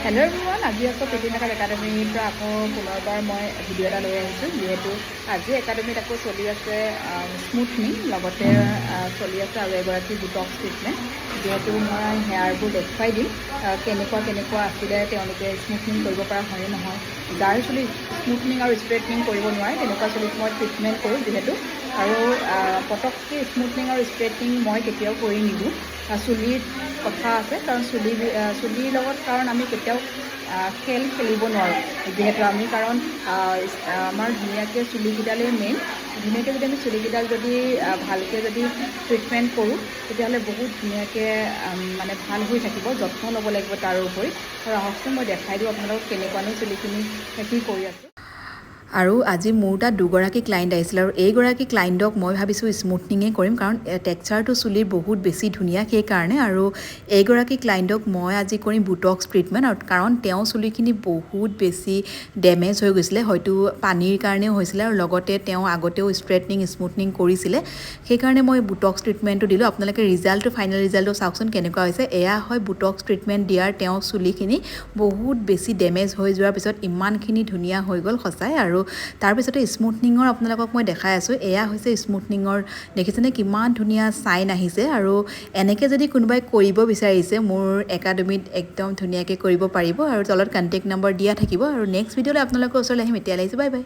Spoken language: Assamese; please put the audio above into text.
হেল্ল' এভৰিৱান, আজি আকৌ পেটি মেকআপ একাডেমীৰ পৰা আকৌ পুনৰবাৰ মই ভিডিঅ' এটা লৈ আহিছোঁ। যিহেতু আজি একাডেমীত আকৌ চলি আছে স্মুথনিং, লগতে চলি আছে আৰু এগৰাকী বুটক্স ট্ৰিটমেণ্ট। যিহেতু মই হেয়াৰবোৰ দেখুৱাই দিম কেনেকুৱা আছিলে, তেওঁলোকে স্মুথনিং কৰিব পৰা হয়নে নহয়। যাৰ চুলি স্মুথনিং আৰু ষ্ট্ৰেটনিং কৰিব নোৱাৰে তেনেকুৱা চুলিত মই ট্ৰিটমেণ্ট কৰোঁ যিহেতু, আৰু পটককৈ স্মুথনিং আৰু ষ্ট্ৰেটনিং মই কেতিয়াও কৰি নিদিওঁ। চুলিৰ কথা আছে, কাৰণ চুলিৰ লগত কাৰণ আমি কেতিয়াও খেলিব নোৱাৰোঁ। যিহেতু আমি কাৰণ আমাৰ ধুনীয়াকৈ চুলিকেইডালেই মেইন। ধুনীয়াকৈ যদি আমি চুলিকেইডাল যদি ভালকৈ যদি ট্ৰিটমেণ্ট কৰোঁ তেতিয়াহ'লে বহুত ধুনীয়াকৈ মানে ভাল হৈ থাকিব। যত্ন ল'ব লাগিব তাৰ উপৰি। আৰু আহকচোন মই দেখাই দিওঁ আপোনালোকক কেনেকুৱানো চুলিখিনি কি কৰি আছোঁ। আৰু আজি মোৰ তাত দুগৰাকী ক্লাইণ্ট আহিছিল, আৰু এইগৰাকী ক্লাইণ্টক মই ভাবিছোঁ স্মুথনিঙে কৰিম, কাৰণ টেক্সাৰটো চুলিৰ বহুত বেছি ধুনীয়া সেইকাৰণে। আৰু এইগৰাকী ক্লাইণ্টক মই আজি কৰিম বুটক্স ট্ৰিটমেণ্ট, আৰু কাৰণ তেওঁ চুলিখিনি বহুত বেছি ডেমেজ হৈ গৈছিলে, হয়তো পানীৰ কাৰণেও হৈছিলে, আৰু লগতে তেওঁ আগতেও ষ্ট্ৰেটনিং স্মুথনিং কৰিছিলে। সেইকাৰণে মই বুটক্স ট্ৰিটমেণ্টটো দিলোঁ। আপোনালোকে ফাইনেল ৰিজাল্টটো চাওকচোন কেনেকুৱা হৈছে। এয়া হয় বুটক্স ট্ৰিটমেণ্ট দিয়াৰ তেওঁ চুলিখিনি বহুত বেছি ডেমেজ হৈ যোৱাৰ পিছত ইমানখিনি ধুনীয়া হৈ গ'ল সঁচাই। আৰু তাৰপিছতে স্মুথনিঙৰ আপোনালোকক মই দেখাই আছোঁ। এয়া হৈছে স্মুথনিঙৰ, দেখিছেনে কিমান ধুনীয়া চাইন আহিছে। আৰু এনেকৈ যদি কোনোবাই কৰিব বিচাৰিছে মোৰ একাডেমীত একদম ধুনীয়াকৈ কৰিব পাৰিব, আৰু তলত কণ্টেক্ট নম্বৰ দিয়া থাকিব। আৰু নেক্সট ভিডিঅ'লৈ আপোনালোকৰ ওচৰলৈ আহিম। এতিয়া আহিছোঁ, বাই বাই।